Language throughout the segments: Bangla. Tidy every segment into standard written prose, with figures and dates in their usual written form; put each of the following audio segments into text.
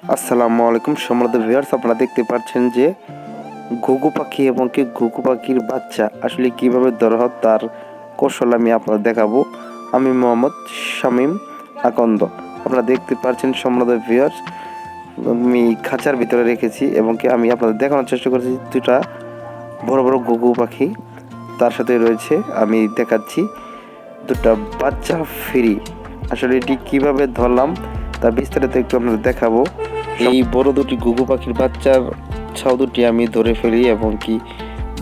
আসসালামু আলাইকুম সম্মানিত ভিউয়ার্স, আপনারা দেখতে পাচ্ছেন যে ঘুঘু পাখি এবং ঘুঘু পাখির বাচ্চা আসলে কীভাবে ধরা হয় তার কৌশল আমি আপনাদের দেখাবো। আমি মোহাম্মদ শামীম আকন্দ। আপনারা দেখতে পাচ্ছেন সম্মানিত ভিউয়ার্স, আমি খাঁচার ভিতরে রেখেছি এবং আমি আপনাদের দেখানোর চেষ্টা করেছি দুটা বড় বড় ঘুঘু পাখি, তার সাথে রয়েছে আমি দেখাচ্ছি দুটা বাচ্চা ফ্রি। আসলে এটি কীভাবে ধরলাম তা বিস্তারিত একটু আপনাদের দেখাবো। এই বড় দুটি ঘুঘু পাখির বাচ্চার ছাউ দুটি আমি ধরে ফেলি এবং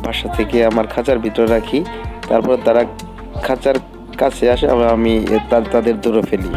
বাসা থেকে আমার খাঁচার ভিতরে রাখি। তারপর তারা খাঁচার কাছে আসে, আমি তাদের ধরে ফেলি।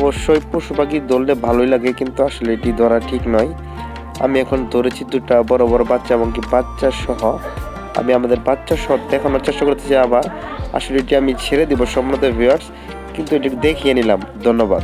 অবশ্যই পশু পাখি ধরলে ভালোই লাগে, কিন্তু আসলে এটি ধরা ঠিক নয়। আমি এখন ধরেছি দুটা বড় বড় বাচ্চা এবং বাচ্চা সহ। আমি আমাদের বাচ্চা সহ দেখানোর চেষ্টা করতেছি। আবার আসলে এটি আমি ছেড়ে দিব সম্মানিত ভিউয়ার্স, কিন্তু এটি দেখিয়ে নিলাম। ধন্যবাদ।